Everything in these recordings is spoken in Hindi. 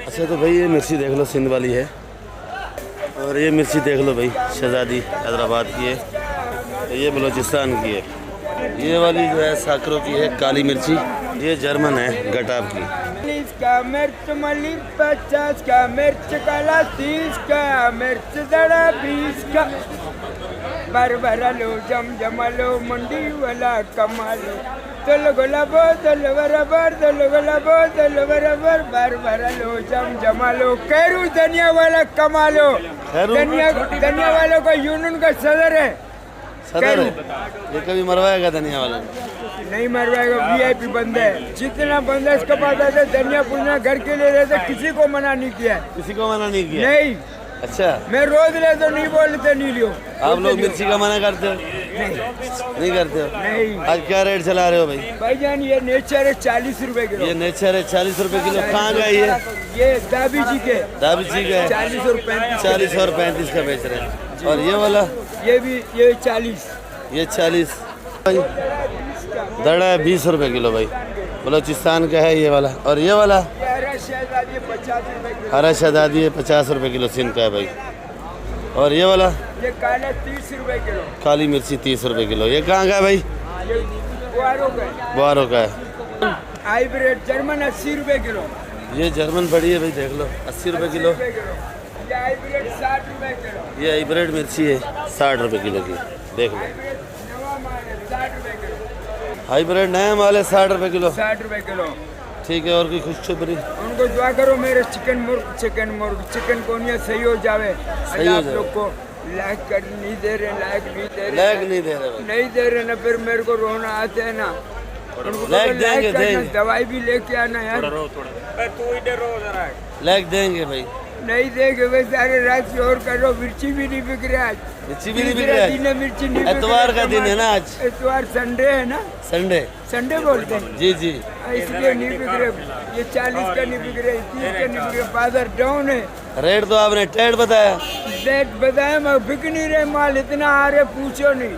अच्छा तो भाई ये मिर्ची देख लो, सिंध वाली है। और ये मिर्ची देख लो भाई, शहजादी हैदराबाद की है। ये बलूचिस्तान की है। ये वाली जो है साकरों की है, काली मिर्ची। ये जर्मन है, गटाब की। 40 का मिर्च मली, 50 का मिर्च काला, 30 का मिर्च दड़ा, 20 का भरा लो, जमा लो, मंडी वाला कमा लो। दल गुलाबो दल बराबर, दल गुलाबो दल बराबर, भरा लो, जमा लो। कैरू धनिया वाला कमा लो। धनिया वालों का यूनियन का सदर है। सदर है। ये कभी मरवाएगा धनिया वाला? नहीं मरवाएगा, VIP बंदा है। जितना बंदा इसके पास आता है धनिया पुदीना घर के लिए रहते, किसी को मना नहीं किया। किसी को मना नहीं किया? नहीं। अच्छा, मैं रोज ले तो नहीं बोलते नहीं लियो। आप लोग मिर्ची का मना करते हो? नहीं करते हो? नहीं। आज क्या रेट चला रहे हो भाई? भाईजान ये नेचर है 40 रुपए किलो। ये नेचर है 40 रुपए किलो। कहाँ का ये दाबी जी के। दाबी जी का है। 40 और 35। 40 और 35 का बेच रहे हैं। और ये वाला? ये 40। ये 40 भाई। दड़ा है 20 रुपए किलो भाई, बलूचिस्तान का है ये वाला। और ये वाला? हरा शहजादी 50 रुपए किलो। हरा शहजादी है 50 रुपए किलो, सिंध का है भाई। और ये वाला? ये काला 30 रुपए किलो। काली मिर्ची 30 रुपए किलो। ये कहाँ का है भाई? ये बुआरों का है। हाइब्रिड जर्मन 80 रुपए किलो। ये जर्मन बड़ी है भाई, देख लो 80 रुपए किलो। ये हाइब्रिड 60 रुपए किलो। ये हाइब्रिड मिर्ची है 60 रुपए किलो की, देख लो। नवा माल है 60 रुपए किलो। हाइब्रिड नया माल है 60 रुपए किलो। 60 रुपए किलो। ठीक है। और कोई खुशखबरी? उनको दुआ करो मेरे चिकन मुर्ग कोनिया सही हो जावे। सही हो आप जाए। लोग को लाइक कर नहीं दे रहे, लाइक नहीं दे रहे भाई। नहीं दे रहे ना, फिर मेरे को रोना आते है ना। उनको लाइक तो देंगे, करना, देंगे। दवाई भी लेके आना यार। लाइक देंगे भाई। नहीं देंगे वे सारे रात से और करो। मिर्ची भी नहीं बिक रहा आज। मिर्ची भी नहीं बिक रहा है? मिर्ची नहीं बिक रहा। एतवार का दिन है ना आज? एतवार संडे है ना, संडे बोलते हैं। जी जी। इसलिए नहीं बिक रहे। ये 40 का नहीं बिक रहे, 30 का नहीं बिक रहे। बाजार डाउन है। रेट तो आपने टेट बताया। रेट बताया मैं, बिक नहीं रहे माल। इतना आ रहे पूछो नहीं।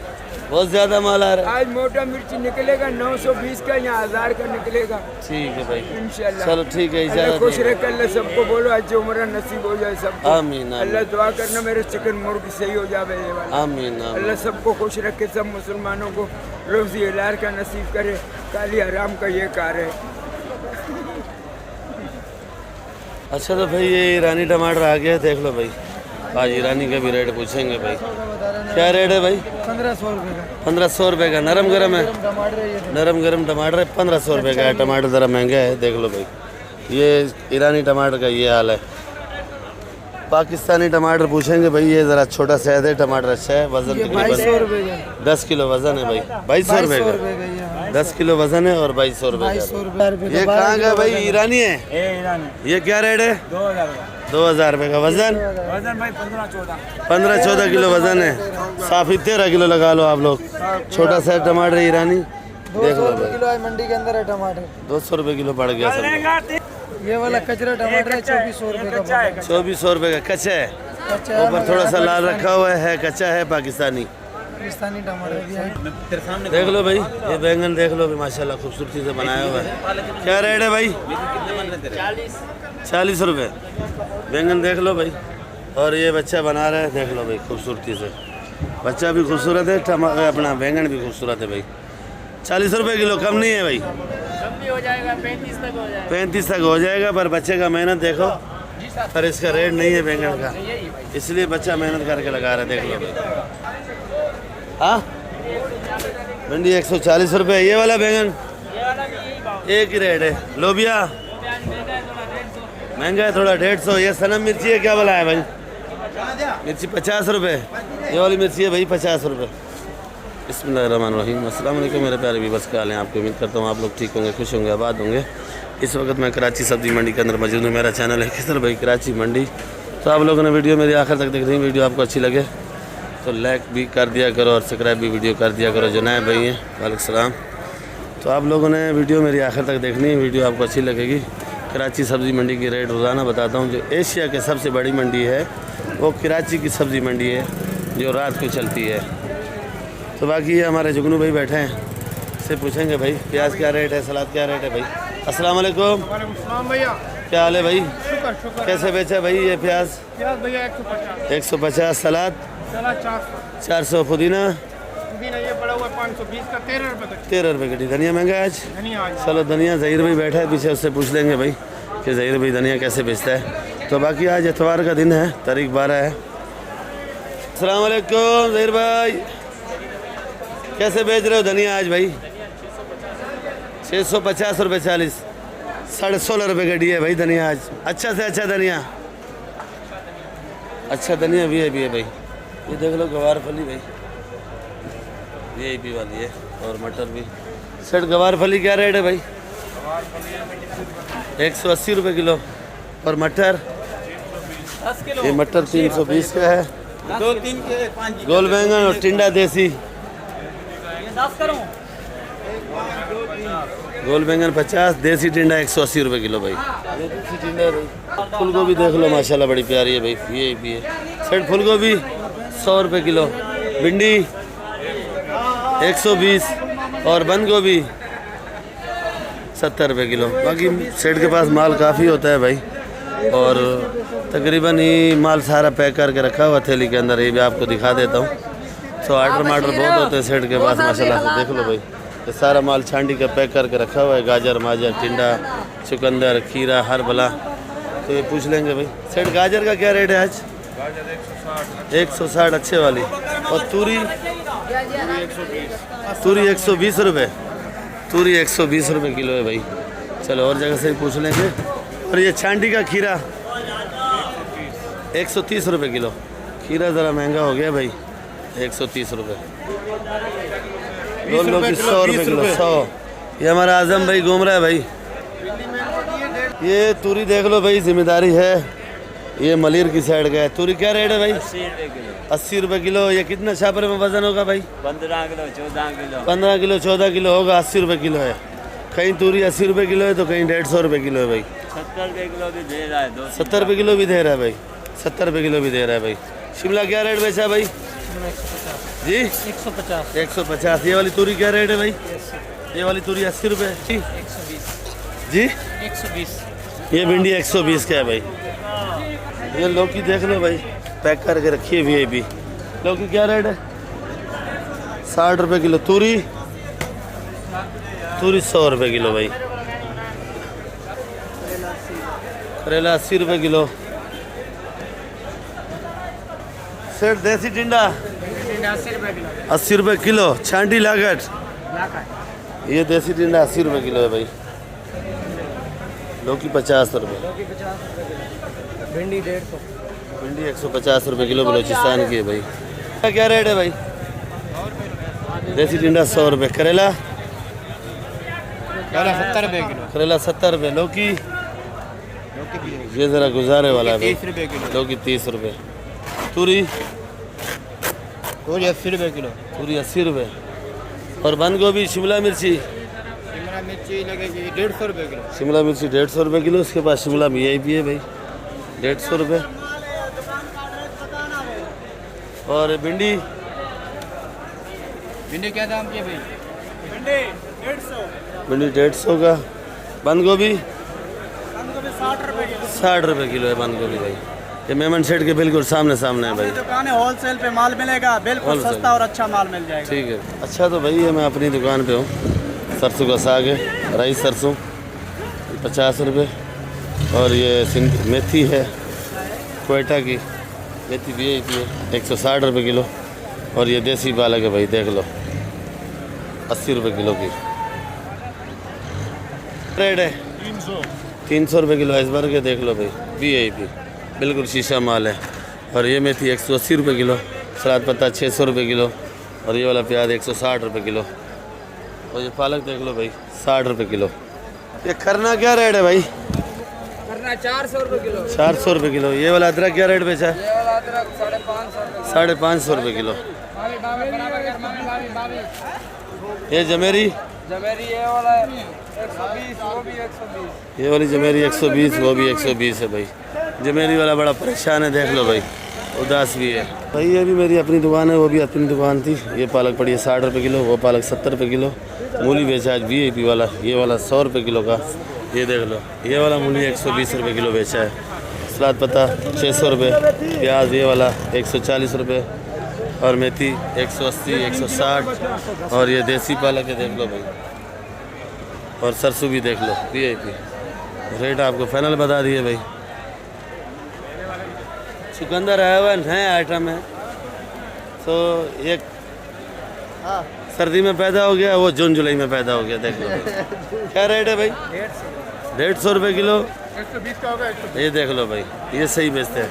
बहुत ज्यादा माल आ रहा है। आज मोटा मिर्ची निकलेगा 920 का, यहाँ 1000 का निकलेगा। ठीक है भाई, इंशाल्लाह। चलो ठीक है। अल्लाह इजाजत खुश दीजिए। रखे, अल्लाह सबको बोलो आज उम्र नसीब हो जाए सबको। आमीन अल्लाह दुआ करना मेरे चिकन मुर्गी सही हो जावे ये वाला। आमीन अल्लाह आमीन। सबको खुश रखे, सब मुसलमानों को रोजी हलाल का नसीब करे। काली हराम का ये कार है। अच्छा तो भाई ये ईरानी टमाटर आ गया, देख लो भाई। आज ईरानी का भी रेट पूछेंगे भाई। क्या रेट है भाई? 1500 रुपए का। 1500 रुपए का। नरम गरम है? नरम गरम टमाटर है। 1500 रुपए का है। टमाटर ज़रा महंगा है, देख लो भाई। ये ईरानी टमाटर का ये हाल है। पाकिस्तानी टमाटर पूछेंगे भाई। ये ज़रा छोटा साइज है, टमाटर अच्छा है। वजन तकरीबन 10 किलो वजन है भाई। 2200 रुपए का 10 किलो वजन है और 2200 रुपए का। ये कहाँ का भाई? ईरानी है। ये क्या रेट है? 2000 रुपए का। वजन भाई 15-14 किलो वजन है। साफी 13 किलो लगा लो आप लोग। छोटा साइज टमाटर ईरानी, देख लो भाई। किलो मंडी के अंदर है टमाटर। 200 रुपए किलो पड़ गया सब। ये वाला कचरा टमाटर है 2400 रुपए का। 2400 रुपए का कच्चा है। ऊपर थोड़ा सा लाल रखा हुआ है, कच्चा है। पाकिस्तानी टमाटर भी है। देख लो भाई। ये बैंगन देख लो भी, माशाल्लाह खूबसूरती से बनाया हुआ है। क्या रेट है भाई? 40 रुपए बैंगन, देख लो भाई। और ये बच्चा बना रहा है, देख लो भाई खूबसूरती से। बच्चा भी खूबसूरत है, अपना बैंगन भी खूबसूरत है भाई। 40 रुपए किलो, कम नहीं है भाई। कम भी हो जाएगा, 35 तक हो जाएगा। 35 तक हो जाएगा, पर बच्चे का मेहनत देखो। पर इसका रेट नहीं है बैंगन का, इसलिए बच्चा मेहनत करके लगा रहा है, देख लो भाई। हाँ भिंडी 140 रुपये। ये वाला बैंगन एक ही रेट है। लोबिया महंगा है थोड़ा, 150। ये सनम मिर्ची है, क्या बोला है भाई? मिर्ची 50 रुपये। ये वाली मिर्ची है भाई 50 रुपये। बिस्मिल्लाहिर्रहमानिर्रहीम। अस्सलाम वालेकुम मेरे प्यारे व्यूअर्स, क्या हाल है आपको? उम्मीद करता हूँ आप लोग ठीक होंगे, खुश होंगे, आबाद होंगे। इस वक्त मैं कराची सब्ज़ी मंडी के अंदर मौजूद हूँ। मेरा चैनल है किसर भाई कराची मंडी। तो आप लोगों ने वीडियो मेरी आखिर तक देख रही, वीडियो आपको अच्छी लगे तो लाइक भी कर दिया करो और सब्सक्राइब भी वीडियो कर दिया करो। जो नए भाई हैं वालेकुम सलाम। तो आप लोगों ने वीडियो मेरी आखिर तक देखनी है, वीडियो आपको अच्छी लगेगी। कराची सब्ज़ी मंडी की रेट रोज़ाना बताता हूँ। जो एशिया की सबसे बड़ी मंडी है वो कराची की सब्ज़ी मंडी है, जो रात को चलती है। तो बाकी ये हमारे जुगनू भाई बैठे हैं, से पूछेंगे भाई प्याज क्या रेट है, सलाद क्या रेट है भाई। अस्सलाम वालेकुम। भैया क्या हाल है भाई? शुक्र शुक्र शुक्र। कैसे बेचा भाई ये प्याज? प्याज भैया 150। 150। सलाद? सलाद 400। 400। पुदीना? पुदीना ये पड़ा हुआ 520 का, 13 रुपये का। 13 रुपये कटी। धनिया महंगा है आज? धनिया आज चलो धनिया ज़हीर भाई बैठा है पीछे, उससे पूछ लेंगे भाई कि ज़हीर भाई धनिया कैसे बेचता है। तो बाकी आज इतवार का दिन है, तारीख 12 है। अस्सलाम वालेकुम ज़हीर भाई, कैसे बेच रहे हो धनिया आज भाई? 650 रुपये 40, 16.5 रुपये कटी है भाई धनिया आज। अच्छा से अच्छा धनिया, अच्छा धनिया VIP है भाई। ये देख लो गवार फली भाई, VIP वाली है। और मटर भी। सेठ गवार फली क्या रेट है भाई? 180 रुपये किलो। और मटर? ये मटर 320 का है। 2-3 के 5 गोल बैंगन और टिंडा देसी। गोल बैंगन 50, देसी टिंडा 180 रुपये किलो भाई। ये देसी टिंडा है भाई। फूल गोभी देख लो माशाल्लाह बड़ी प्यारी है भाई, VIP है। सेठ फूल गोभी 100 रुपये किलो। भिंडी 120 और बंद गोभी 70 रुपये किलो। बाकी सेठ के पास माल काफ़ी होता है भाई, और तकरीबन ही माल सारा पैक करके रखा हुआ थैली के अंदर। ये भी आपको दिखा देता हूँ। तो आर्डर मार्डर बहुत होते हैं सेठ के पास माशाल्लाह से। देख लो भाई, ये सारा माल छांडी का पैक करके रखा हुआ है। गाजर माजर टिंडा चुकंदर खीरा हर बला। तो ये पूछ लेंगे भाई। सेठ गाजर का क्या रेट है आज? 160 अच्छे वाली। और तूरी? तूरी 120 रुपये। तूरी 120 रुपये किलो है भाई। चलो और जगह से भी पूछ लेंगे। और ये छांडी का खीरा 130 रुपये किलो। खीरा ज़रा महंगा हो गया भाई, 130 रुपये। दो लोग 100 रुपये किलो। 100। ये हमारा आजम भाई घूम रहा है भाई। ये तूरी देख लो भाई, जिम्मेदारी है। ये मलिर की साइड का है। तूरी क्या रेट है भाई? 80 रुपये किलो। ये कितना छापरे में वजन होगा भाई? 15 किलो 14 किलो। 15 किलो 14 किलो होगा। 80 रुपये किलो है। कहीं तूरी 80 रुपये किलो है तो कहीं 150 रुपये किलो है भाई। 70 रुपये किलो भी दे रहा है। 70 रुपये किलो भी दे रहा है भाई। 70 रुपये किलो भी दे रहा है भाई। शिमला क्या रेट बेचा भाई? जी 150। 150। ये वाली तूरी क्या रेट है भाई? ये वाली तूरी 80 रुपये जी। 120। ये भिंडी 120 का है भाई। ये लौकी देख लो भाई, पैक करके रखी है VIP। लौकी क्या रेट है? 60 रुपये किलो। तूरी? तूरी 100 रुपये किलो भाई। करेला 80 रुपये किलो। सेठ देसी टिंडा 80 रुपये किलो। 80 रुपये किलो। छांटी लागत? ये देसी टिंडा 80 रुपये किलो है भाई। लौकी 50 रुपये। भिंडी 150। भिंडी 150 रुपये किलो बलोचिस्तान की है भाई। क्या रेट है भाई? देसी टिंडा 100 रुपये। करेला? 70 रुपये किलो। करेला 70 रुपये। लौकी? ये ज़रा गुजारे वाला है भाई। 30 रुपये किलो। लौकी 30 रुपये। तूरी? तूरी 80 रुपये किलो। तूरी 80 रुपये। और बंद गोभी शिमला मिर्ची? शिमला मिर्ची लगेगी 150 रुपये किलो। शिमला मिर्ची 150 रुपये किलो। उसके पास शिमला VIP है भाई, 150 रुपये। और भिंडी? भिंडी क्या दाम की है भाई? भिंडी 150। भिंडी 150 का। बंद गोभी? 60 रुपये किलो। 60 रुपये किलो है बंद गोभी भाई। ये मेमन शेड के बिल्कुल सामने सामने है भाई। दुकान है, होलसेल पे माल मिलेगा, बिल्कुल Wholesale। सस्ता और अच्छा माल मिल जाएगा। ठीक है। अच्छा तो भाई ये मैं अपनी दुकान पे हूँ। सरसों का साग है, राई सरसों 50 रुपये। और ये मेथी है कोयटा की, मेथी VIP है 160 रुपये किलो। और ये देसी पालक है भाई, देख लो 80 रुपये किलो की रेट है। 300 रुपये किलो आइसबर्ग के, देख लो भाई VIP बिल्कुल शीशा माल है। और ये मेथी 180 रुपये किलो। सलाद पत्ता 600 रुपये किलो। और ये वाला प्याज 160 रुपये किलो। और ये पालक देख लो भाई 60 रुपये किलो। ये खरना क्या रेट है भाई? करना 400 रुपये किलो। 400 रुपये किलो। ये वाला अदरक क्या रेट बेचा है? ये वाला अदरक 550 550 रुपये किलो। ये जमेरी? जमेरी ये वाला 120, वो भी 120। ये वाली जमेरी 120, वो भी 120 है भाई। जमेरी वाला बड़ा परेशान है, देख लो भाई, उदास भी है भाई। ये भी मेरी अपनी दुकान है, वो भी अपनी दुकान थी। ये पालक पड़ी है 60 रुपये किलो, वो पालक 70 रुपये किलो। मूली बेचा आज VIP वाला, ये वाला 100 रुपये किलो का। ये देख लो, ये वाला मूली 120 रुपये किलो बेचा है। सलाद पत्ता 600 रुपये, प्याज ये वाला 140 रुपये, और मेथी 180, 160, और ये देसी पालक है देख लो भाई, और सरसों भी देख लो VIP। रेट आपको फाइनल बता दिए भाई। चुकंदर आया हुआ नया आइटम है, तो एक सर्दी में पैदा हो गया, वो जून जुलाई में पैदा हो गया देख लो भाई। क्या रेट है भाई? 150 रुपये किलो। 120 का होगा। ये देख लो भाई, ये सही बेचते हैं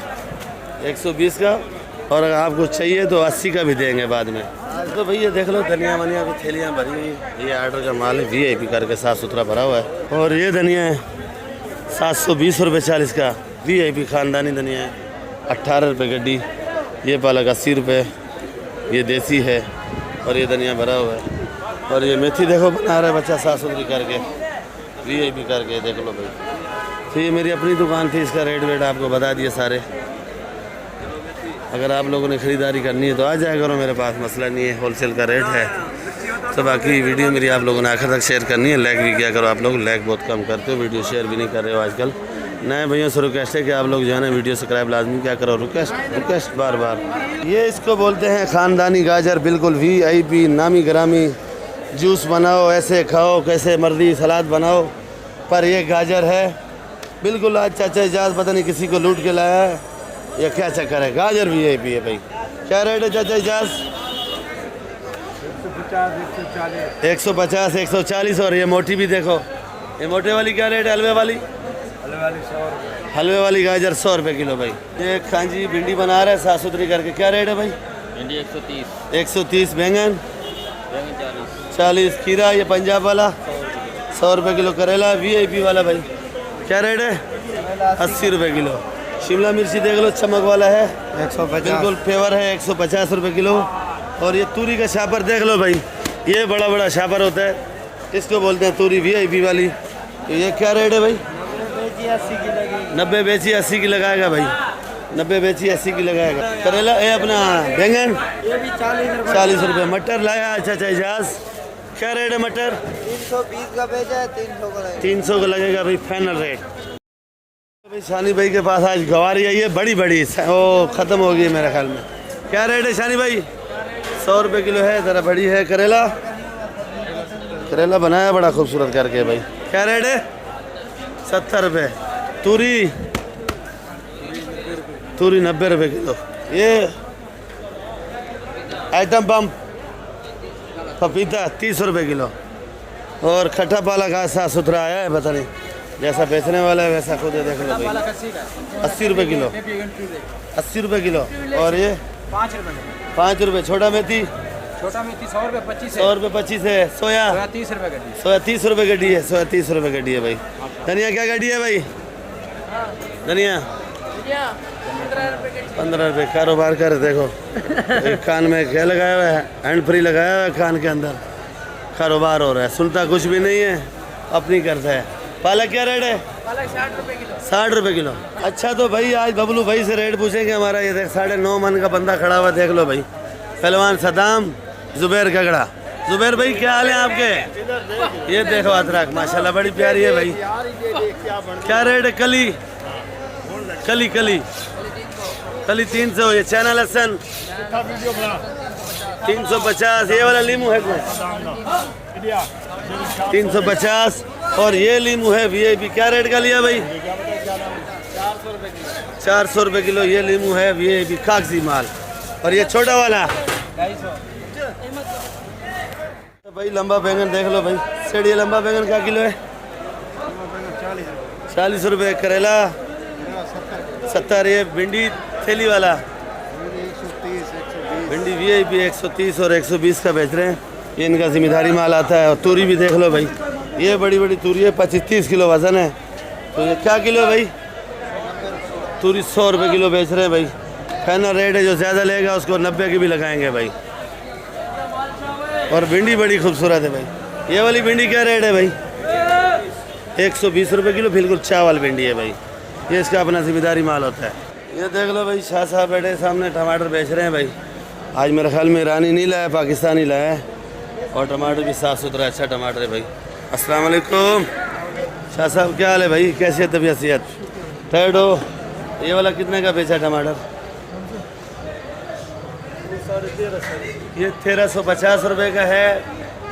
120 का, और अगर आपको चाहिए तो 80 का भी देंगे बाद में। तो भाई ये देख लो, धनिया वनिया की थैलियाँ भरी हुई, ये ऑर्डर का माल है, VIP करके साफ़ सुथरा भरा हुआ है। और ये धनिया है 720 रुपये 40 का, VIP ख़ानदानी धनिया है 18 रुपये गड्डी। ये पालक 80 रुपये, ये देसी है, और ये धनिया भरा हुआ है। और ये मेथी देखो बना रहा है बच्चा साफ़ सुथरी करके, VIP करके देख लो भाई। तो ये मेरी अपनी दुकान थी, इसका रेट वेट आपको बता दिए सारे। अगर आप लोगों ने ख़रीदारी करनी है तो आ जाया करो मेरे पास, मसला नहीं है, होलसेल का रेट है। तो बाकी वीडियो मेरी आप लोगों ने आखिर तक शेयर करनी है। लाइक भी किया करो, आप लोग लाइक बहुत कम करते हो, वीडियो शेयर भी नहीं कर रहे हो आजकल। नए भैया से रिक्वेस्ट है कि आप लोग जो है ना वीडियो सब्सक्राइब लाजमी क्या करो, रिक्वेस्ट बार बार। ये इसको बोलते हैं ख़ानदानी गाजर, बिल्कुल VIP नामी ग्रामी। जूस बनाओ, ऐसे खाओ, कैसे मर्जी सलाद बनाओ, पर ये गाजर है बिल्कुल। आज चाचा इजाज़ पता नहीं किसी को लूट के लाया है या क्या चक्कर है, गाजर VIP है भाई। क्या रेट है चाचा इजाज़? 150, 140। और ये मोटी भी देखो, ये मोटे वाली क्या रेट है? हलवे वाली? हलवे वाली गाजर 100 रुपये किलो भाई। ये खांजी भिंडी बना रहा है साफ़ सुथरी करके, क्या रेट है भाई? भिंडी 130, 130। बैंगन 40, 40। खीरा ये पंजाब वाला 100 रुपये किलो। करेला VIP वाला भाई, क्या रेट है? 80 रुपये किलो। शिमला मिर्ची देख लो, चमक वाला है 150, बिल्कुल फेवर है 150 रुपये किलो। और ये तूरी का शापर देख लो भाई, ये बड़ा बड़ा शापर होता है, इसको बोलते हैं तूरी VIP वाली। तो ये क्या रेट है भाई? 90 बेची 80 की लगाएगा भाई, 90 बेची 80 की लगाएगा। करेला ये अपना बैंगन 40 रुपये। मटर लाया अच्छा इजाज़, क्या रेट है मटर? 320 का बेचा है, 300 का लगेगा भाई फाइनल रेट। भाई शानी भाई के पास आज गवारी आई है बड़ी बड़ी, वो ख़त्म हो गई मेरे ख्याल में। क्या रेट है शानी भाई? 100 रुपये किलो है, ज़रा बड़ी है। करेला, करेला बनाया बड़ा खूबसूरत करके भाई, क्या रेट है? 70 रुपये। तूरी 90 रुपये किलो। ये आइटम बम पपीता 30 रुपये किलो। और खट्टा पालक आज साफ़ सुथरा आया है, पता नहीं जैसा बेचने वाला है वैसा खुद है, देख लो भाई। 80 रुपये किलो, 80 रुपये किलो। और ये 5 रुपये। छोटा मेथी 100 रुपये 25 100 रुपये 25 है। सोया 30 रुपये गड्डी। सोया 30 रुपये गड्डी है, सोया 30 रुपये गड्डी है भाई। धनिया क्या गड्डी है भाई? धनिया 15 रुपये। कारोबार कर देखो, एक कान में क्या लगाया हुआ है? हैंड फ्री लगाया हुआ है कान के अंदर, कारोबार हो रहा है। सुनता कुछ भी नहीं है, अपनी करता है। पालक क्या रेट है? पालक 60 रुपये किलो। 60 रुपये किलो। अच्छा तो भाई आज बबलू भाई से रेट पूछेंगे हमारा। ये देख 9.5 मन का बंदा खड़ा हुआ, देख लो भाई। पहलवान सदाम जुबैर कगड़ा। जुबैर भाई क्या हाल है आपके? ये देखो अदरक माशाल्लाह बड़ी प्यारी है भाई। क्या रेट है? कली 300। ये चाइना लहसन 350। ये वाला लीमू है 350। और ये लीमू है VIP। क्या रेट का लिया भाई? 400 रुपये किलो। ये लीमू है VIP कागजी माल। और ये छोटा वाला 250। तो भाई लंबा बैंगन देख लो भाई, सेठ ये लंबा बैंगन क्या किलो है? 40 रुपये। करेला 70। ये भिंडी थैली वाला भिंडी VIP 130 और 120 का बेच रहे हैं। ये इनका जिम्मेदारी माल आता है। और तूरी भी देख लो भाई, ये बड़ी बड़ी तूरी है, 25-30 किलो वजन है। तो ये क्या किलो है भाई? तूरी 100 रुपये किलो बेच रहे हैं भाई। फाइनल रेट है, जो ज़्यादा लेगा उसको 90 की भी लगाएंगे भाई। और भिंडी बड़ी खूबसूरत है भाई। ये वाली भिंडी क्या रेट है भाई? 120 रुपये किलो, बिल्कुल चावल भिंडी है भाई। ये इसका अपना जिम्मेदारी माल होता है। ये देख लो भाई, शाह साहब बैठे सामने टमाटर बेच रहे हैं भाई। आज मेरे ख्याल में ईरानी नहीं लाया, पाकिस्तानी लाया है। और टमाटर भी साफ़ सुथरा अच्छा टमाटर है भाई। अस्सलाम वालेकुम। शाह साहब क्या हाल है भाई, कैसी है तबीयत सेहत? टायर्ड हो? ये वाला कितने का बेचा टमाटर? ये 1350 रुपये का है।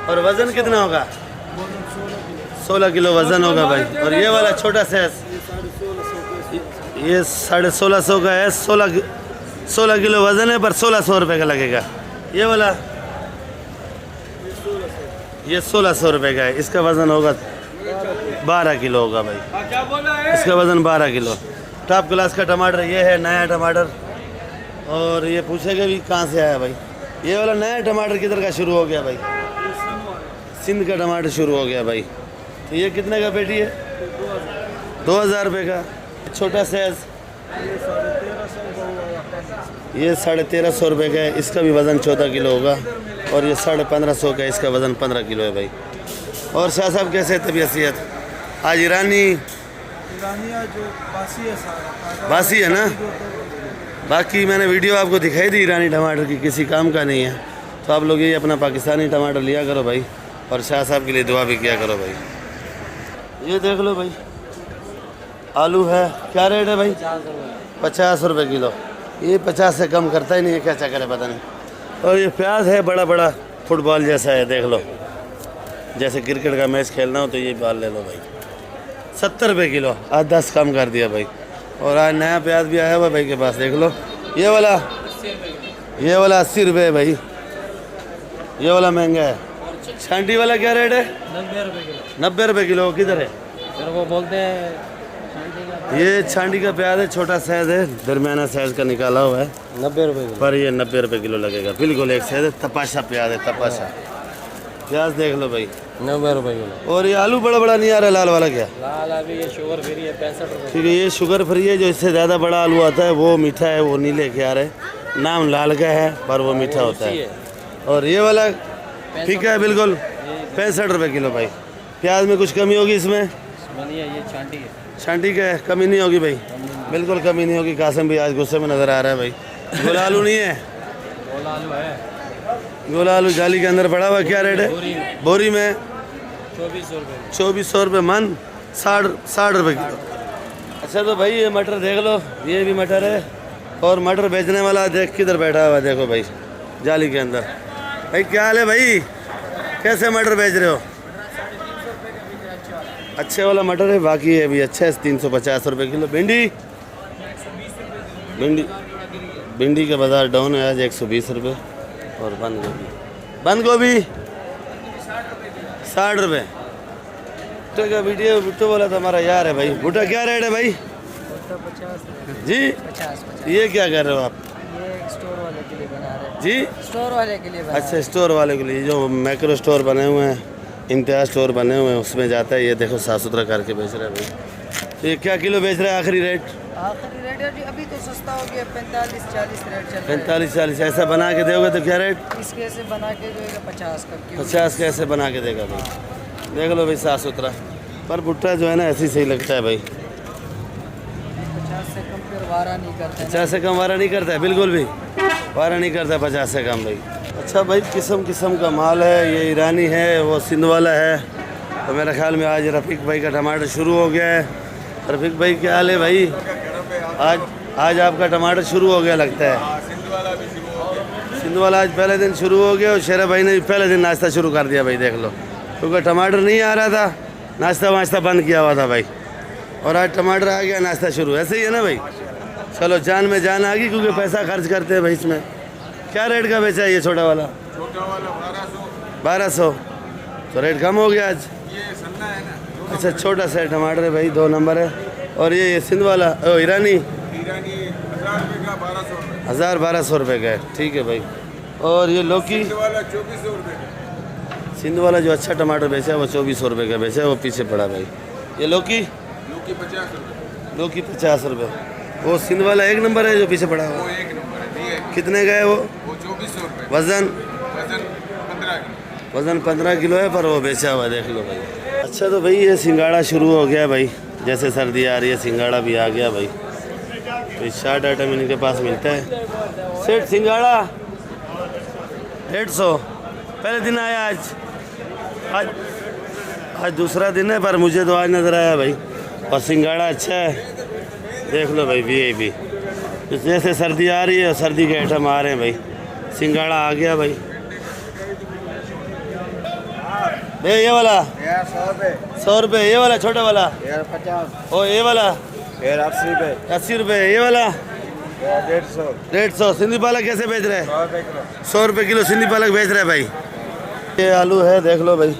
और वज़न कितना होगा? 16 किलो वज़न होगा भाई। और ये वाला छोटा साइज ये 1650 का है। 16 किलो वज़न है पर 1600 रुपये का लगेगा। ये वाला ये 1600 रुपये का है। इसका वज़न होगा 12 किलो होगा भाई। इसका वज़न 12 किलो। टॉप क्लास का टमाटर ये है, नया टमाटर। और ये पूछेगा भी कहाँ से आया भाई। ये वाला नया टमाटर किधर का शुरू हो गया भाई? सिंध का टमाटर शुरू हो गया भाई। तो ये कितने का पेटी है? 2000 रुपये का। छोटा साइज ये 1350 रुपये का है। इसका भी वज़न 14 किलो होगा। और ये 1550 का है। इसका वज़न 15 किलो है भाई। और शाह साहब कैसे है तबीयत सेहत? आज ईरानी जो बासी है सारा बासी है ना। बाकी मैंने वीडियो आपको दिखाई दी ईरानी टमाटर की, किसी काम का नहीं है। तो आप लोग ये अपना पाकिस्तानी टमाटर लिया करो भाई। और शाह साहब के लिए दुआ भी किया करो भाई। ये देख लो भाई, आलू है। क्या रेट है भाई? 50 रुपये किलो। ये 50 से कम करता ही नहीं है, क्या चक्कर है पता नहीं। और ये प्याज है, बड़ा बड़ा फुटबॉल जैसा है, देख लो। जैसे क्रिकेट का मैच खेलना हो तो ये बाल ले लो भाई। 70 रुपये किलो, आज 10 कम कर दिया भाई। और आज नया प्याज भी आया हुआ भाई के पास, देख लो। ये वाला 80 रुपये भाई। ये वाला महंगा है। छांटी वाला क्या रेट है? 90 रुपये किलो। 90 रुपये किलो। किधर है? फिर वो बोलते हैं ये छांटी का प्याज है, छोटा साइज है, दरमियाना साइज का निकाला हुआ है। 90 रुपये किलो। पर ये 90 रुपये किलो लगेगा। बिल्कुल एक साइज है, तपाशा प्याज है, तपाशा प्याज देख लो भाई। 90 रुपये किलो। और ये आलू बड़ा बड़ा नहीं आ रहा, लाल वाला क्या? लाल अभी ये शुगर फ्री है 65 रुपये। ठीक है, ये शुगर फ्री है। जो इससे ज़्यादा बड़ा आलू आता है वो मीठा है, वो नहीं लेके आ रहे। नाम लाल का है पर वो मीठा होता है। और ये वाला ठीक है बिल्कुल 65 रुपये किलो भाई। प्याज में कुछ कमी होगी इसमें? ये छांटी है। छांटी का है, कमी नहीं होगी भाई, बिल्कुल कमी नहीं होगी। कासिम भी आज गुस्से में नज़र आ रहा है भाई। गोला आलू नहीं है? गोला आलू है। गोला आलू जाली के अंदर पड़ा हुआ। क्या रेट है? बोरी में 2400 रुपये। 2400 रुपये मन, 60 रुपये किलो। अच्छा तो भाई ये मटर देख लो, ये भी मटर है। और मटर बेचने वाला देख किधर बैठा हुआ है, देखो भाई जाली के अंदर। भाई क्या हाल है भाई, कैसे मटर बेच रहे हो? अच्छे वाला मटर है, बाकी ये भी अच्छा है। 350 रुपये किलो। भिंडी का बाज़ार डाउन है आज, 120 रुपये। और बंद गोभी 60 रुपये। भुट्टे का वीडियो भुट्टो वाला तो हमारा यार है भाई। भुट्टा क्या रेट है भाई? 50 जी 50। ये क्या कर रहे हो आप? ये स्टोर वाले के लिए बना रहे हैं। जी स्टोर वाले के लिए बना अच्छा, स्टोर वाले के लिए। जो मैक्रो स्टोर बने हुए हैं, इम्तियाज़ स्टोर बने हुए हैं, उसमें जाता है। ये देखो साफ़ सुथरा करके बेच रहा है भाई। तो ये क्या किलो बेच रहा है? आखिरी रेट है जी। अभी तो सस्ता हो गया, 45-40 रेट चल रहा है। 45-40। ऐसा बना के दोगे तो क्या रेट? इसके ऐसे बना के जो 50 का क्यों? 50 कैसे बना के देगा भाई? देख लो भाई साफ़ सुथरा। पर भुट्टा जो है ना ऐसे ही सही लगता है भाई। 50 से कम फिर वारा नहीं करता है। 50 से कम वारा नहीं करता है, बिल्कुल भी वारा नहीं करता 50 से कम भाई। अच्छा भाई, किस्म का माल है। ये ईरानी है, वो सिंध वाला है। तो मेरे ख्याल में आज रफ़ीक भाई का टमाटर शुरू हो गया है। रफ़ीक भाई क्या हाल है भाई? आज आपका टमाटर शुरू हो गया लगता है। सिंध वाला आज पहले दिन शुरू हो गया। और शेरा भाई ने भी पहले दिन नाश्ता शुरू कर दिया भाई, देख लो। क्योंकि टमाटर नहीं आ रहा था, नाश्ता वाश्ता बंद किया हुआ था भाई। और आज टमाटर आ गया, नाश्ता शुरू। ऐसे ही है ना भाई? चलो जान में जान आ गई, क्योंकि पैसा खर्च करते हैं भाई इसमें। क्या रेट का बेचा है ये छोटा वाला? 1200। तो रेट कम हो गया आज। अच्छा, छोटा सा टमाटर है भाई, 2 नंबर है। और ये सिंध वाला ईरानी 1200 रुपये का है। ठीक है भाई। और ये लौकी सिंध वाला जो अच्छा टमाटर बेचा है वो 2400 रुपये का बेचा है, वो पीछे पड़ा भाई। ये लौकी 50 रुपये। वो सिंध वाला 1 नंबर है जो पीछे पड़ा हुआ। कितने का है वो? 2400 रुपये। वज़न 15 किलो है, पर वो बेचा हुआ, देख लो भाई। अच्छा तो भाई ये सिंगाड़ा शुरू हो गया भाई। जैसे सर्दी आ रही है, सिंगाड़ा भी आ गया भाई। तो 60 आइटम इनके पास मिलता है। सेठ सिंगाड़ा 150 पहले दिन आया आज। आज दूसरा दिन है पर मुझे तो आज नज़र आया भाई। और सिंगाड़ा अच्छा है, देख लो भाई VIP। जैसे सर्दी आ रही है सर्दी के आइटम आ रहे हैं भाई। सिंगाड़ा आ गया भाई। भैया ये वाला 100 रुपये, ये वाला छोटा वाला 50, ओ ये वाला 80 रुपये, 80 रुपये, ये वाला 150, 150। सिंधी पालक कैसे बेच रहे हैं? 100 रुपये किलो। 100 रुपये किलो सिंधी पालक बेच रहे हैं भाई। ये आलू है देख लो भाई,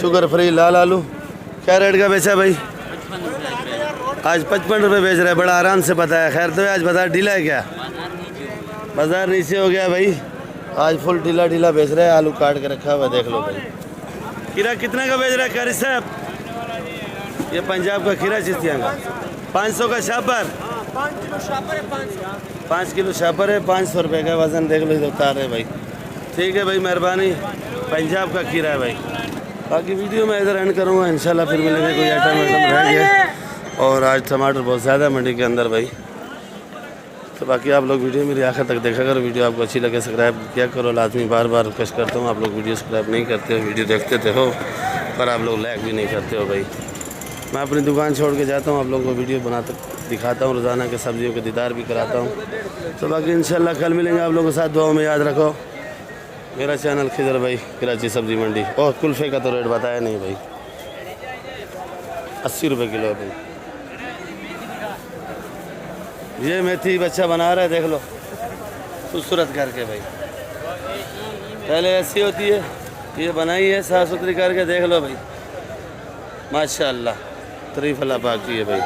शुगर फ्री लाल आलू। क्या रेट का बेचा भाई? आज 55 रुपये बेच रहे हैं, बड़ा आराम से पता है। खैर तो आज बाजार ढीला है क्या? बाजार नीचे हो गया भाई, आज फुल ढीला ढीला बेच रहे हैं। आलू काट के रखा हुआ है देख लो भाई। खीरा कितना का बेच रहा है कारी साहब? ये पंजाब का खीरा चिश्तियाँ का 500 का शापर। 5 किलो शापर है, 500 रुपये का वज़न देख लो, इधर उतार है भाई। ठीक है भाई, मेहरबानी। पंजाब का खीरा है भाई। बाकी वीडियो मैं इधर एंड करूँगा इंशाल्लाह, फिर मिलेंगे। कोई आइटम रह गया। और आज टमाटर बहुत ज़्यादा मंडी के अंदर भाई। तो बाकी आप लोग वीडियो मेरी आखिर तक देखा करो। वीडियो आपको अच्छी लगे सब्सक्राइब किया करो लाजमी। बार बार रिक्वेस्ट करता हूँ, आप लोग वीडियो सब्सक्राइब नहीं करते हो, वीडियो देखते तो हो पर आप लोग लाइक भी नहीं करते हो भाई। मैं अपनी दुकान छोड़ के जाता हूँ, आप लोगों को वीडियो बनाता दिखाता हूँ, रोज़ाना के सब्जियों के दीदार भी कराता हूँ। तो बाकी इंशाल्लाह कल मिलेंगे आप लोगों के साथ। दुआओं में याद रखो मेरा चैनल खिजर भाई कराची सब्जी मंडी। और कुल्फ़े का तो रेट बताया नहीं भाई, 80 रुपये किलो है भाई। ये मेथी बच्चा बना रहा है देख लो, खूबसूरत करके भाई। पहले ऐसी होती है, ये बनाई है साफ़ सुथरी करके देख लो भाई। माशाअल्लाह, तारीफ़ अल्लाह पाक की है भाई।